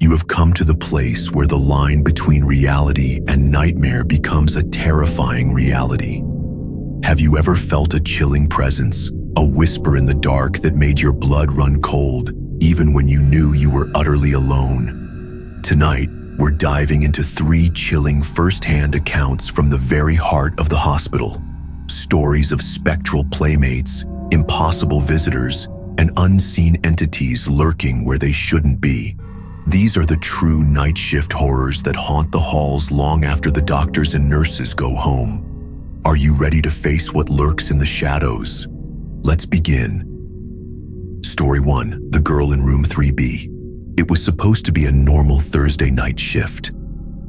You have come to the place where the line between reality and nightmare becomes a terrifying reality. Have you ever felt a chilling presence, a whisper in the dark that made your blood run cold, even when you knew you were utterly alone? Tonight, we're diving into 3 chilling first-hand accounts from the very heart of the hospital. Stories of spectral playmates, impossible visitors, and unseen entities lurking where they shouldn't be. These are the true night shift horrors that haunt the halls long after the doctors and nurses go home. Are you ready to face what lurks in the shadows? Let's begin. Story 1, The Girl in Room 3B. It was supposed to be a normal Thursday night shift.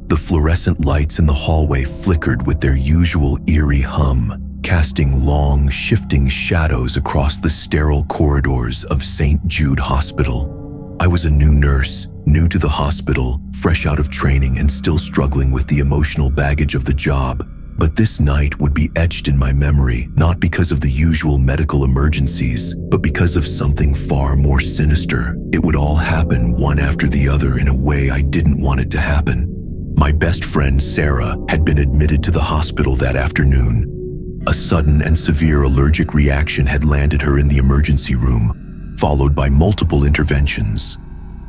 The fluorescent lights in the hallway flickered with their usual eerie hum, casting long, shifting shadows across the sterile corridors of St. Jude Hospital. I was a new nurse, new to the hospital, fresh out of training and still struggling with the emotional baggage of the job. But this night would be etched in my memory, not because of the usual medical emergencies, but because of something far more sinister. It would all happen one after the other in a way I didn't want it to happen. My best friend, Sarah, had been admitted to the hospital that afternoon. A sudden and severe allergic reaction had landed her in the emergency room, followed by multiple interventions.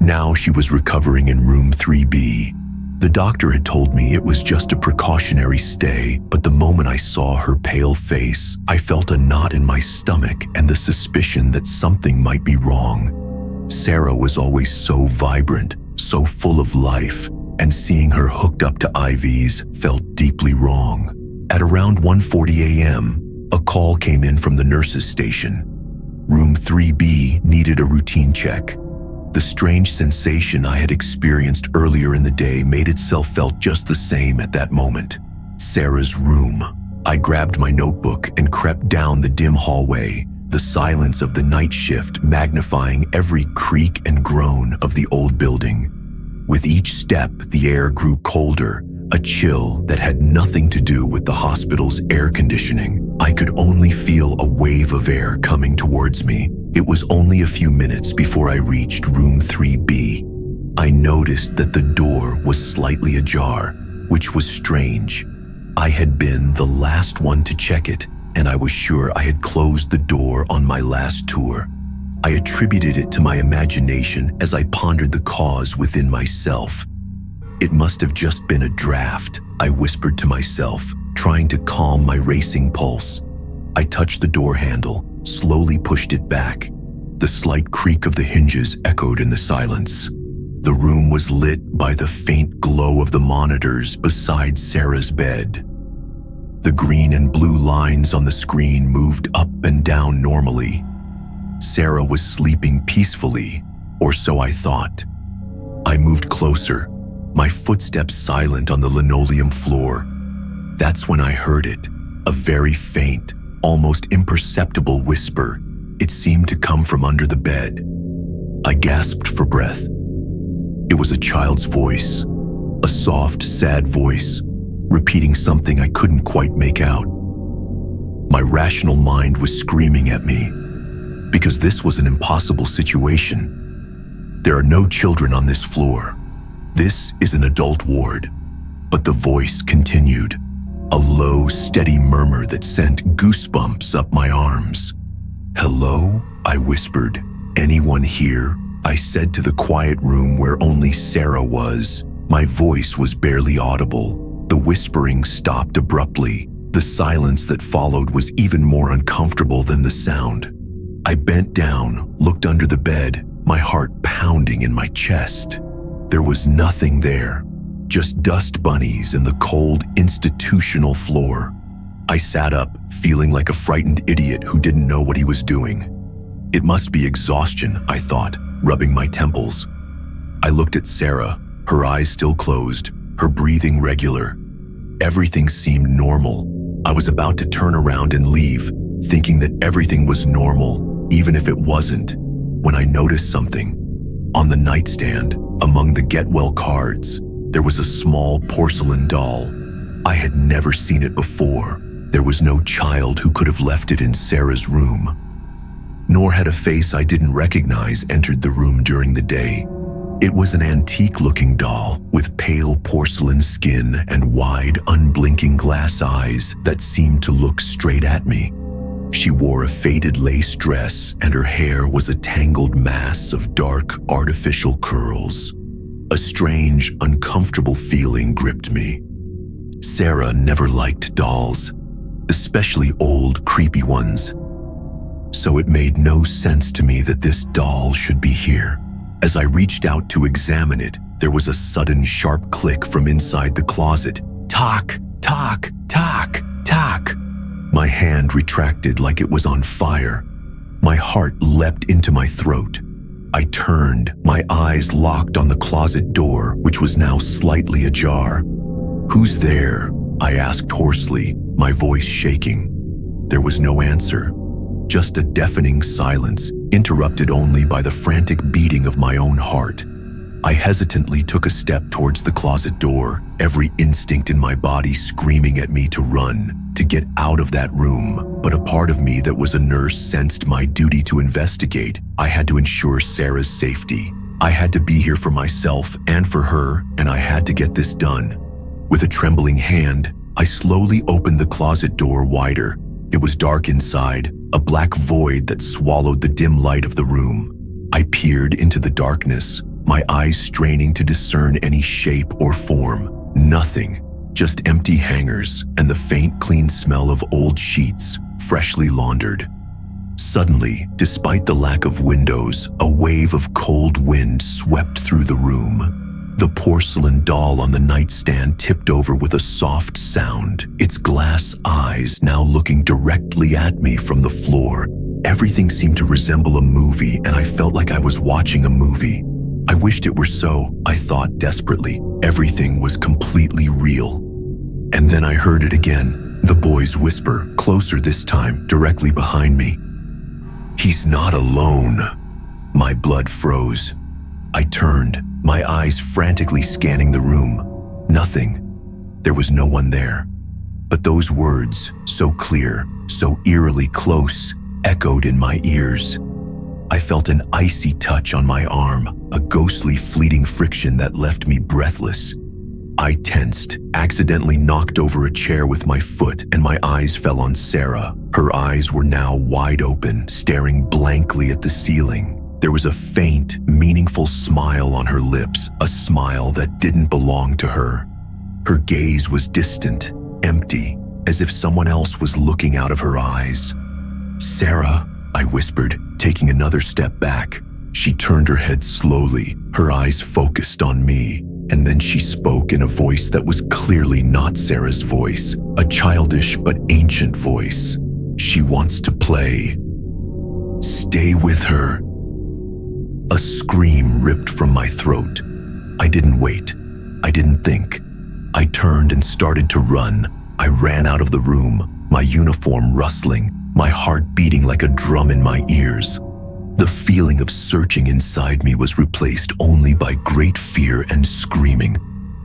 Now she was recovering in room 3B. The doctor had told me it was just a precautionary stay, but the moment I saw her pale face, I felt a knot in my stomach and the suspicion that something might be wrong. Sarah was always so vibrant, so full of life, and seeing her hooked up to IVs felt deeply wrong. At around 1:40 a.m., a call came in from the nurses' station. Room 3B needed a routine check. The strange sensation I had experienced earlier in the day made itself felt just the same at that moment. Sarah's room. I grabbed my notebook and crept down the dim hallway, the silence of the night shift magnifying every creak and groan of the old building. With each step, the air grew colder, a chill that had nothing to do with the hospital's air conditioning. I could only feel a wave of air coming towards me. It was only a few minutes before I reached room 3B. I noticed that the door was slightly ajar, which was strange. I had been the last one to check it, and I was sure I had closed the door on my last tour. I attributed it to my imagination as I pondered the cause within myself. It must have just been a draft, I whispered to myself, trying to calm my racing pulse. I touched the door handle, slowly pushed it back. The slight creak of the hinges echoed in the silence. The room was lit by the faint glow of the monitors beside Sarah's bed. The green and blue lines on the screen moved up and down normally. Sarah was sleeping peacefully, or so I thought. I moved closer, my footsteps silent on the linoleum floor. That's when I heard it, a very faint, almost imperceptible whisper. It seemed to come from under the bed. I gasped for breath. It was a child's voice, a soft, sad voice, repeating something I couldn't quite make out. My rational mind was screaming at me, because this was an impossible situation. There are no children on this floor. This is an adult ward. But the voice continued, a low, steady murmur that sent goosebumps up my arms. "Hello?" I whispered. "Anyone here?" I said to the quiet room where only Sarah was. My voice was barely audible. The whispering stopped abruptly. The silence that followed was even more uncomfortable than the sound. I bent down, looked under the bed, my heart pounding in my chest. There was nothing there, just dust bunnies and the cold institutional floor. I sat up, feeling like a frightened idiot who didn't know what he was doing. It must be exhaustion, I thought, rubbing my temples. I looked at Sarah, her eyes still closed, her breathing regular. Everything seemed normal. I was about to turn around and leave, thinking that everything was normal, even if it wasn't, when I noticed something. On the nightstand, among the get well cards, there was a small porcelain doll. I had never seen it before. There was no child who could have left it in Sarah's room. Nor had a face I didn't recognize entered the room during the day. It was an antique-looking doll with pale porcelain skin and wide, unblinking glass eyes that seemed to look straight at me. She wore a faded lace dress, and her hair was a tangled mass of dark, artificial curls. A strange, uncomfortable feeling gripped me. Sarah never liked dolls, especially old, creepy ones. So it made no sense to me that this doll should be here. As I reached out to examine it, there was a sudden sharp click from inside the closet. Tock, tock, tock, tock. My hand retracted like it was on fire. My heart leapt into my throat. I turned, my eyes locked on the closet door, which was now slightly ajar. "Who's there?" I asked hoarsely, my voice shaking. There was no answer, just a deafening silence, interrupted only by the frantic beating of my own heart. I hesitantly took a step towards the closet door, every instinct in my body screaming at me to run, to get out of that room. But a part of me that was a nurse sensed my duty to investigate. I had to ensure Sarah's safety. I had to be here for myself and for her, and I had to get this done. With a trembling hand, I slowly opened the closet door wider. It was dark inside, a black void that swallowed the dim light of the room. I peered into the darkness, my eyes straining to discern any shape or form. Nothing, just empty hangers and the faint, clean smell of old sheets, freshly laundered. Suddenly, despite the lack of windows, a wave of cold wind swept through the room. The porcelain doll on the nightstand tipped over with a soft sound, its glass eyes now looking directly at me from the floor. Everything seemed to resemble a movie, and I felt like I was watching a movie. I wished it were so, I thought desperately. Everything was completely real. And then I heard it again, the boy's whisper, closer this time, directly behind me. "He's not alone." My blood froze. I turned, my eyes frantically scanning the room. Nothing. There was no one there. But those words, so clear, so eerily close, echoed in my ears. I felt an icy touch on my arm, a ghostly fleeting friction that left me breathless. I tensed, accidentally knocked over a chair with my foot, and my eyes fell on Sarah. Her eyes were now wide open, staring blankly at the ceiling. There was a faint, meaningful smile on her lips, a smile that didn't belong to her. Her gaze was distant, empty, as if someone else was looking out of her eyes. "Sarah," I whispered, taking another step back. She turned her head slowly, her eyes focused on me, and then she spoke in a voice that was clearly not Sarah's voice, a childish but ancient voice. "She wants to play. Stay with her." A scream ripped from my throat. I didn't wait. I didn't think. I turned and started to run. I ran out of the room, my uniform rustling, my heart beating like a drum in my ears. The feeling of searching inside me was replaced only by great fear and screaming.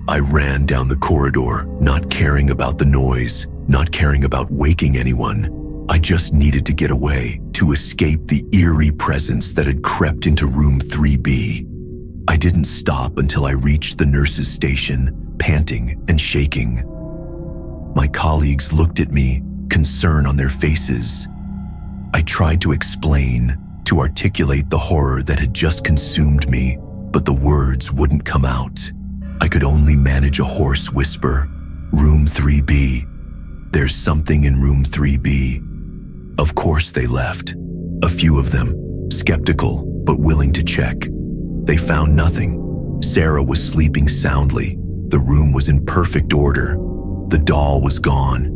I ran down the corridor, not caring about the noise, not caring about waking anyone. I just needed to get away, to escape the eerie presence that had crept into room 3B. I didn't stop until I reached the nurse's station, panting and shaking. My colleagues looked at me, concern on their faces. I tried to explain, to articulate the horror that had just consumed me, but the words wouldn't come out. I could only manage a hoarse whisper. "Room 3B. There's something in room 3B. Of course they left. A few of them, skeptical but willing to check. They found nothing. Sarah was sleeping soundly. The room was in perfect order. The doll was gone,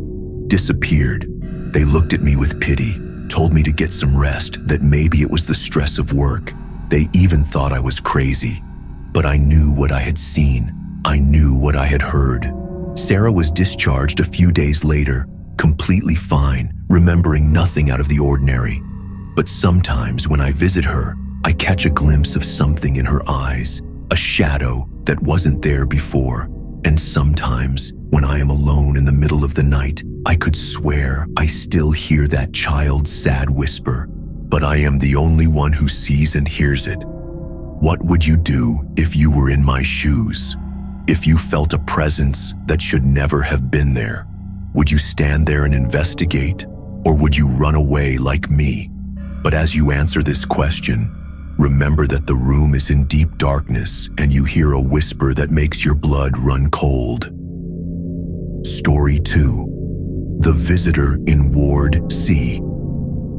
disappeared. They looked at me with pity, told me to get some rest, that maybe it was the stress of work. They even thought I was crazy. But I knew what I had seen. I knew what I had heard. Sarah was discharged a few days later, completely fine, remembering nothing out of the ordinary. But sometimes when I visit her, I catch a glimpse of something in her eyes, a shadow that wasn't there before. And sometimes, when I am alone in the middle of the night, I could swear I still hear that child's sad whisper, but I am the only one who sees and hears it. What would you do if you were in my shoes? If you felt a presence that should never have been there? Would you stand there and investigate, or would you run away like me? But as you answer this question, remember that the room is in deep darkness and you hear a whisper that makes your blood run cold. Story 2. The Visitor in Ward C.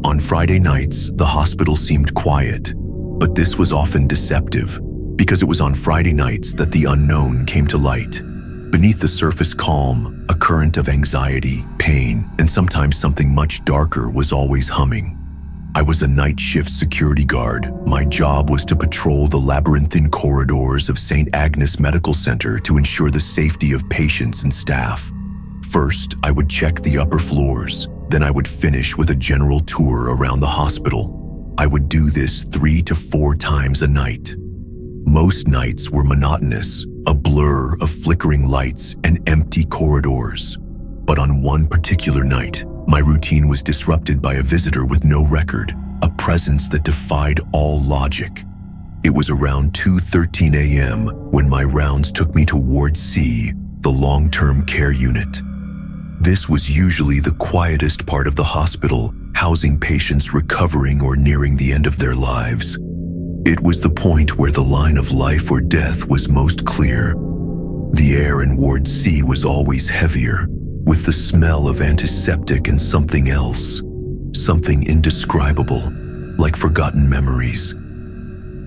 On Friday nights, the hospital seemed quiet, but this was often deceptive because it was on Friday nights that the unknown came to light. Beneath the surface calm, a current of anxiety, pain, and sometimes something much darker was always humming. I was a night shift security guard. My job was to patrol the labyrinthine corridors of St. Agnes Medical Center to ensure the safety of patients and staff. First, I would check the upper floors. Then I would finish with a general tour around the hospital. I would do this 3 to 4 times a night. Most nights were monotonous, a blur of flickering lights and empty corridors. But on one particular night, my routine was disrupted by a visitor with no record, a presence that defied all logic. It was around 2:13 a.m. when my rounds took me to Ward C, the long-term care unit. This was usually the quietest part of the hospital, housing patients recovering or nearing the end of their lives. It was the point where the line of life or death was most clear. The air in Ward C was always heavier, with the smell of antiseptic and something else, something indescribable, like forgotten memories.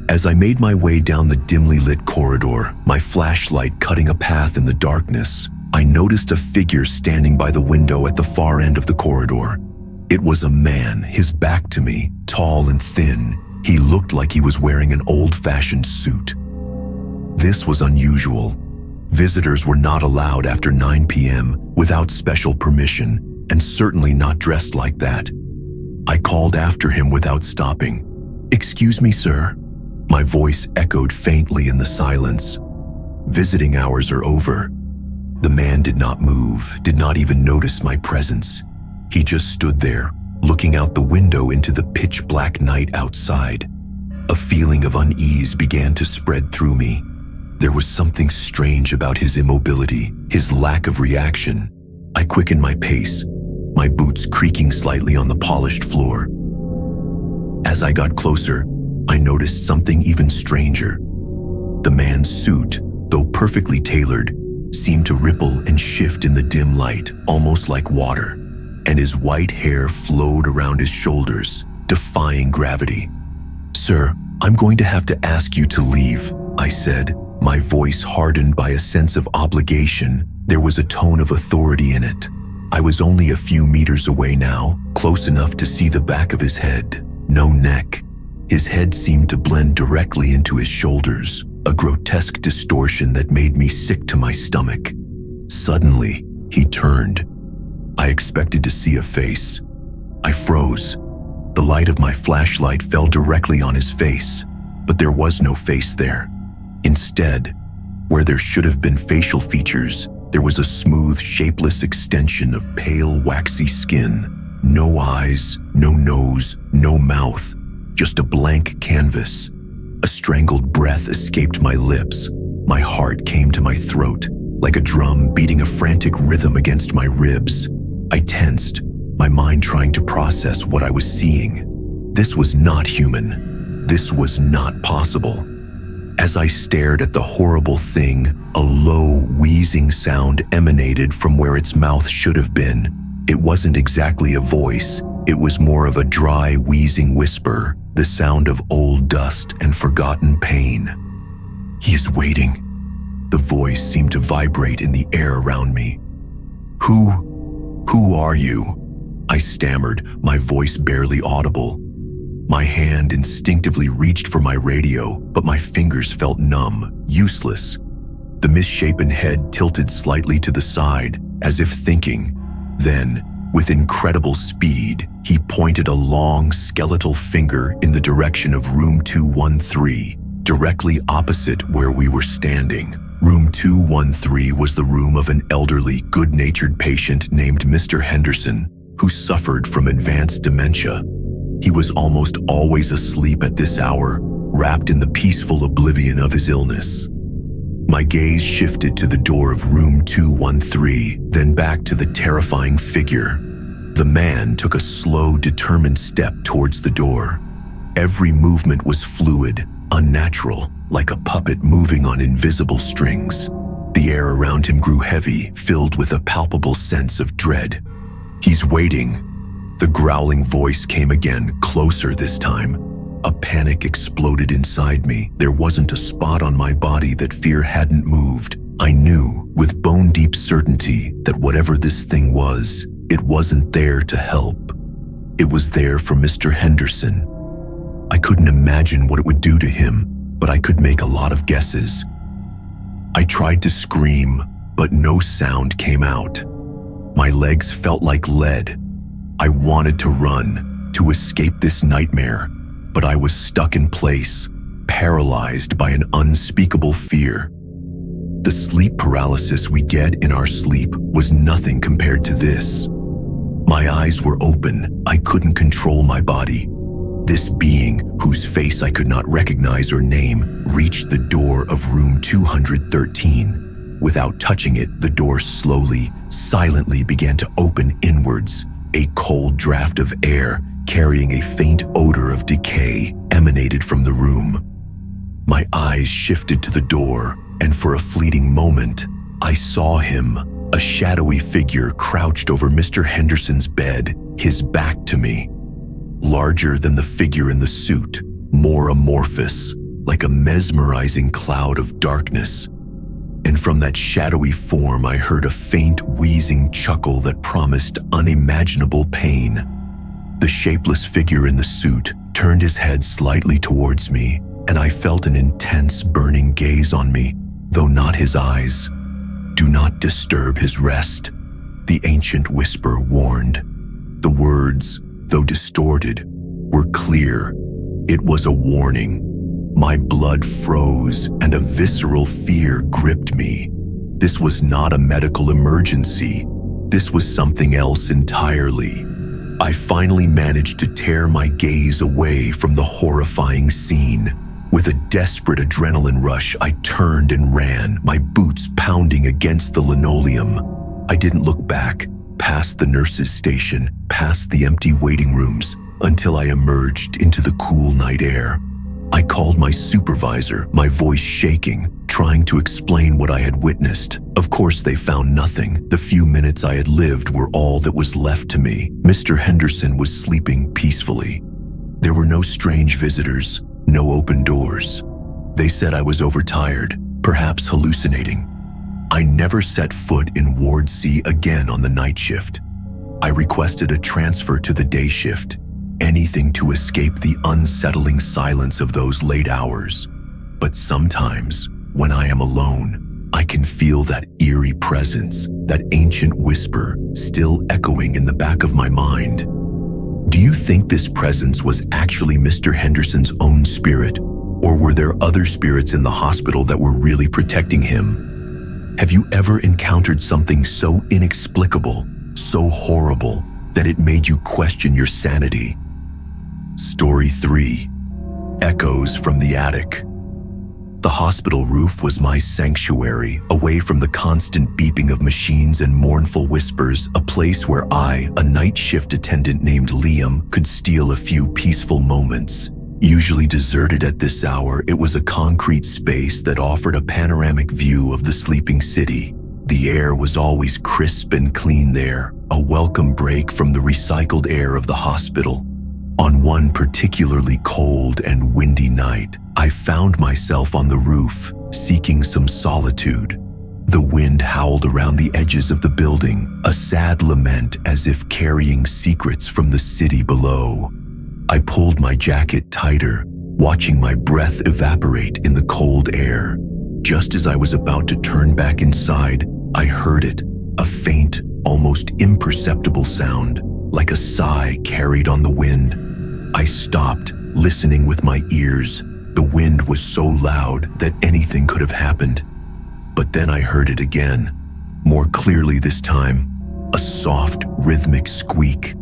As I made my way down the dimly lit corridor, my flashlight cutting a path in the darkness, I noticed a figure standing by the window at the far end of the corridor. It was a man, his back to me, tall and thin. He looked like he was wearing an old-fashioned suit. This was unusual. Visitors were not allowed after 9 p.m. without special permission, and certainly not dressed like that. I called after him without stopping. "Excuse me, sir." My voice echoed faintly in the silence. "Visiting hours are over." The man did not move, did not even notice my presence. He just stood there, looking out the window into the pitch-black night outside. A feeling of unease began to spread through me. There was something strange about his immobility, his lack of reaction. I quickened my pace, my boots creaking slightly on the polished floor. As I got closer, I noticed something even stranger. The man's suit, though perfectly tailored, seemed to ripple and shift in the dim light, almost like water, and his white hair flowed around his shoulders, defying gravity. "Sir, I'm going to have to ask you to leave," I said, my voice hardened by a sense of obligation. There was a tone of authority in it. I was only a few meters away now, close enough to see the back of his head, no neck. His head seemed to blend directly into his shoulders, a grotesque distortion that made me sick to my stomach. Suddenly, he turned. I expected to see a face. I froze. The light of my flashlight fell directly on his face, but there was no face there. Instead, where there should have been facial features, there was a smooth, shapeless extension of pale, waxy skin. No eyes, no nose, no mouth, just a blank canvas. A strangled breath escaped my lips. My heart came to my throat, like a drum beating a frantic rhythm against my ribs. I tensed, my mind trying to process what I was seeing. This was not human. This was not possible. As I stared at the horrible thing, a low, wheezing sound emanated from where its mouth should have been. It wasn't exactly a voice. It was more of a dry, wheezing whisper, the sound of old dust and forgotten pain. "He is waiting." The voice seemed to vibrate in the air around me. Who are you?" I stammered, my voice barely audible. My hand instinctively reached for my radio, but my fingers felt numb, useless. The misshapen head tilted slightly to the side, as if thinking. Then, with incredible speed, he pointed a long, skeletal finger in the direction of room 213, directly opposite where we were standing. Room 213 was the room of an elderly, good-natured patient named Mr. Henderson, who suffered from advanced dementia. He was almost always asleep at this hour, wrapped in the peaceful oblivion of his illness. My gaze shifted to the door of room 213, then back to the terrifying figure. The man took a slow, determined step towards the door. Every movement was fluid, unnatural, like a puppet moving on invisible strings. The air around him grew heavy, filled with a palpable sense of dread. "He's waiting." The growling voice came again, closer this time. A panic exploded inside me. There wasn't a spot on my body that fear hadn't moved. I knew, with bone-deep certainty, that whatever this thing was, it wasn't there to help. It was there for Mr. Henderson. I couldn't imagine what it would do to him, but I could make a lot of guesses. I tried to scream, but no sound came out. My legs felt like lead. I wanted to run, to escape this nightmare, but I was stuck in place, paralyzed by an unspeakable fear. The sleep paralysis we get in our sleep was nothing compared to this. My eyes were open. I couldn't control my body. This being, whose face I could not recognize or name, reached the door of room 213. Without touching it, the door slowly, silently began to open inwards. A cold draft of air, carrying a faint odor of decay, emanated from the room. My eyes shifted to the door, and for a fleeting moment, I saw him, a shadowy figure crouched over Mr. Henderson's bed, his back to me. Larger than the figure in the suit, more amorphous, like a mesmerizing cloud of darkness. And from that shadowy form I heard a faint wheezing chuckle that promised unimaginable pain. The shapeless figure in the suit turned his head slightly towards me, and I felt an intense burning gaze on me, though not his eyes. "Do not disturb his rest," the ancient whisper warned. The words, though distorted, were clear. It was a warning. My blood froze and a visceral fear gripped me. This was not a medical emergency. This was something else entirely. I finally managed to tear my gaze away from the horrifying scene. With a desperate adrenaline rush, I turned and ran, my boots pounding against the linoleum. I didn't look back, past the nurse's station, past the empty waiting rooms, until I emerged into the cool night air. I called my supervisor, my voice shaking, trying to explain what I had witnessed. Of course, they found nothing. The few minutes I had lived were all that was left to me. Mr. Henderson was sleeping peacefully. There were no strange visitors, no open doors. They said I was overtired, perhaps hallucinating. I never set foot in Ward C again on the night shift. I requested a transfer to the day shift, anything to escape the unsettling silence of those late hours. But sometimes, when I am alone, I can feel that eerie presence, that ancient whisper still echoing in the back of my mind. Do you think this presence was actually Mr. Henderson's own spirit, or were there other spirits in the hospital that were really protecting him? Have you ever encountered something so inexplicable, so horrible, that it made you question your sanity? Story 3. Echoes from the Attic. The hospital roof was my sanctuary, away from the constant beeping of machines and mournful whispers, a place where I, a night shift attendant named Liam, could steal a few peaceful moments. Usually deserted at this hour, it was a concrete space that offered a panoramic view of the sleeping city. The air was always crisp and clean there, a welcome break from the recycled air of the hospital. On one particularly cold and windy night, I found myself on the roof, seeking some solitude. The wind howled around the edges of the building, a sad lament as if carrying secrets from the city below. I pulled my jacket tighter, watching my breath evaporate in the cold air. Just as I was about to turn back inside, I heard it, a faint, almost imperceptible sound, like a sigh carried on the wind. I stopped, listening with my ears. The wind was so loud that anything could have happened. But then I heard it again, more clearly this time, a soft, rhythmic squeak.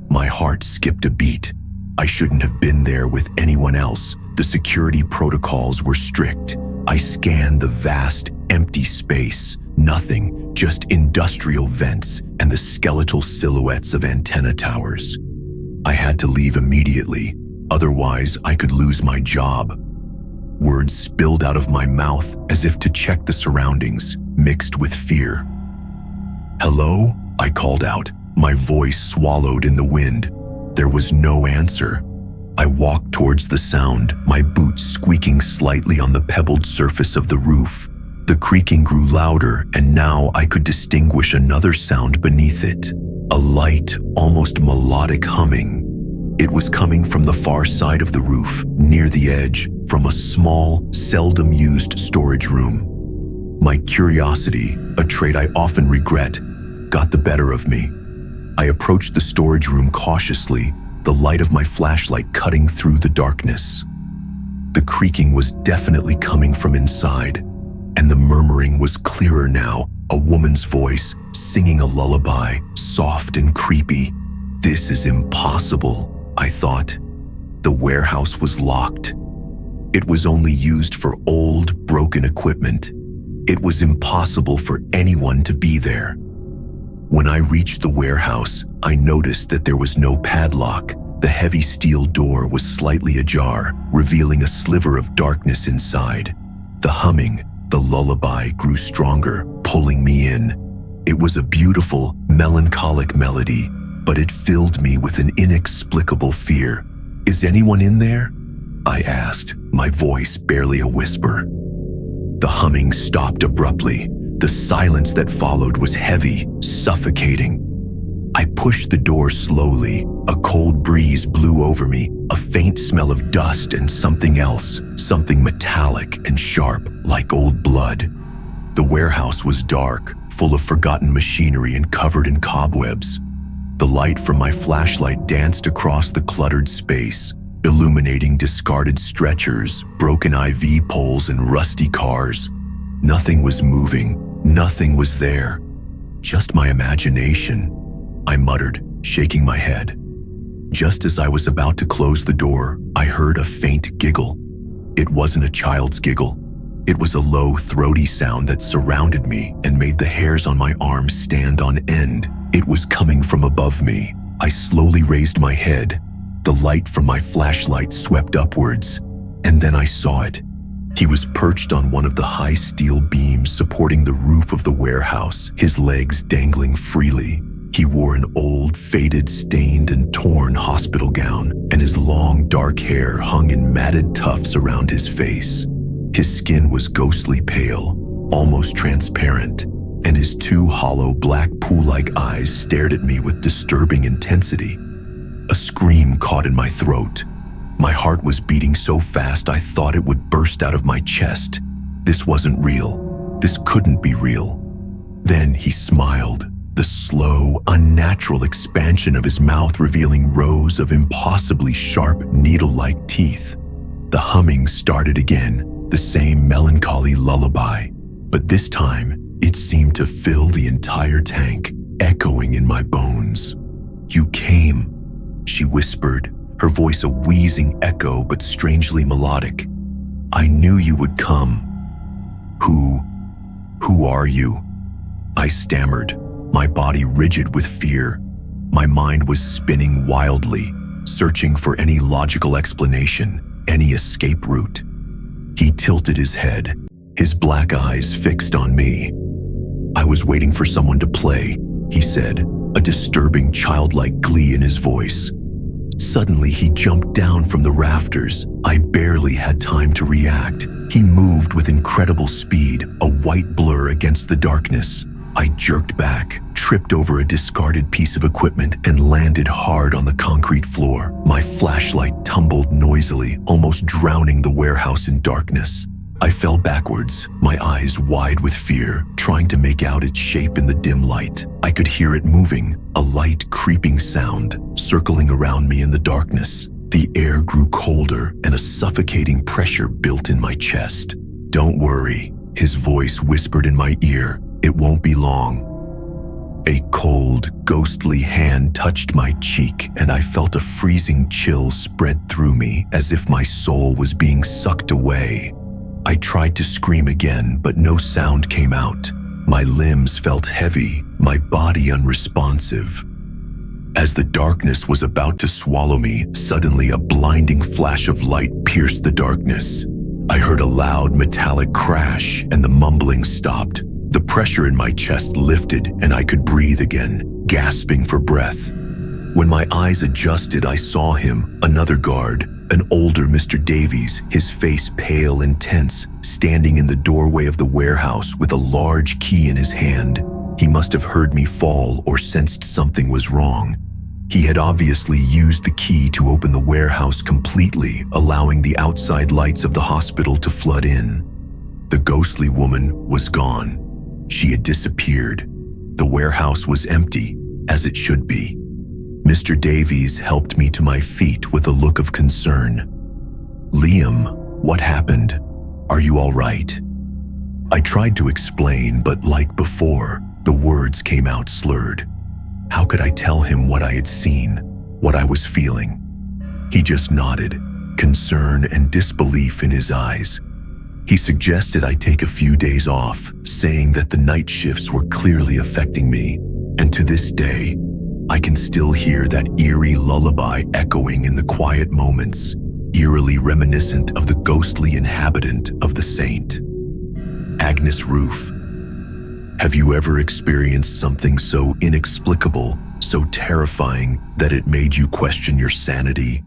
My heart skipped a beat. I shouldn't have been there with anyone else. The security protocols were strict. I scanned the vast, empty space. Nothing, just industrial vents and the skeletal silhouettes of antenna towers. I had to leave immediately, otherwise I could lose my job. Words spilled out of my mouth as if to check the surroundings, mixed with fear. "Hello?" I called out, my voice swallowed in the wind. There was no answer. I walked towards the sound, my boots squeaking slightly on the pebbled surface of the roof. The creaking grew louder, and now I could distinguish another sound beneath it. A light, almost melodic humming. It was coming from the far side of the roof, near the edge, from a small, seldom used storage room. My curiosity, a trait I often regret, got the better of me. I approached the storage room cautiously, the light of my flashlight cutting through the darkness. The creaking was definitely coming from inside, and the murmuring was clearer now, a woman's voice singing a lullaby, soft and creepy. This is impossible, I thought. The warehouse was locked. It was only used for old, broken equipment. It was impossible for anyone to be there. When I reached the warehouse, I noticed that there was no padlock. The heavy steel door was slightly ajar, revealing a sliver of darkness inside. The humming, the lullaby grew stronger, pulling me in. It was a beautiful, melancholic melody, but it filled me with an inexplicable fear. "Is anyone in there?" I asked, my voice barely a whisper. The humming stopped abruptly. The silence that followed was heavy, suffocating. I pushed the door slowly. A cold breeze blew over me, a faint smell of dust and something else, something metallic and sharp, like old blood. The warehouse was dark, full of forgotten machinery and covered in cobwebs. The light from my flashlight danced across the cluttered space, illuminating discarded stretchers, broken IV poles, and rusty cars. Nothing was moving, nothing was there. Just my imagination, I muttered, shaking my head. Just as I was about to close the door, I heard a faint giggle. It wasn't a child's giggle. It was a low, throaty sound that surrounded me and made the hairs on my arms stand on end. It was coming from above me. I slowly raised my head. The light from my flashlight swept upwards, and then I saw it. He was perched on one of the high steel beams supporting the roof of the warehouse, his legs dangling freely. He wore an old, faded, stained, and torn hospital gown, and his long, dark hair hung in matted tufts around his face. His skin was ghostly pale, almost transparent, and his two hollow, black pool-like eyes stared at me with disturbing intensity. A scream caught in my throat. My heart was beating so fast I thought it would burst out of my chest. This wasn't real. This couldn't be real. Then he smiled. The slow, unnatural expansion of his mouth revealing rows of impossibly sharp, needle-like teeth. The humming started again, the same melancholy lullaby, but this time it seemed to fill the entire tank, echoing in my bones. "You came," she whispered, her voice a wheezing echo but strangely melodic. "I knew you would come." Who are you?" I stammered, my body rigid with fear. My mind was spinning wildly, searching for any logical explanation, any escape route. He tilted his head, his black eyes fixed on me. "I was waiting for someone to play," he said, a disturbing childlike glee in his voice. Suddenly, he jumped down from the rafters. I barely had time to react. He moved with incredible speed, a white blur against the darkness. I jerked back, tripped over a discarded piece of equipment, and landed hard on the concrete floor. My flashlight tumbled noisily, almost drowning the warehouse in darkness. I fell backwards, my eyes wide with fear, trying to make out its shape in the dim light. I could hear it moving, a light creeping sound, circling around me in the darkness. The air grew colder, and a suffocating pressure built in my chest. "Don't worry," his voice whispered in my ear. "It won't be long." A cold, ghostly hand touched my cheek, and I felt a freezing chill spread through me as if my soul was being sucked away. I tried to scream again, but no sound came out. My limbs felt heavy, my body unresponsive. As the darkness was about to swallow me, suddenly a blinding flash of light pierced the darkness. I heard a loud metallic crash, and the mumbling stopped. The pressure in my chest lifted, and I could breathe again, gasping for breath. When my eyes adjusted, I saw him, another guard, an older Mr. Davies, his face pale and tense, standing in the doorway of the warehouse with a large key in his hand. He must have heard me fall or sensed something was wrong. He had obviously used the key to open the warehouse completely, allowing the outside lights of the hospital to flood in. The ghostly woman was gone. She had disappeared. The warehouse was empty, as it should be. Mr. Davies helped me to my feet with a look of concern. "Liam, what happened? Are you all right?" I tried to explain, but like before, the words came out slurred. How could I tell him what I had seen, what I was feeling? He just nodded, concern and disbelief in his eyes. He suggested I take a few days off, saying that the night shifts were clearly affecting me, and to this day, I can still hear that eerie lullaby echoing in the quiet moments, eerily reminiscent of the ghostly inhabitant of the saint. Agnes Roof. Have you ever experienced something so inexplicable, so terrifying that it made you question your sanity?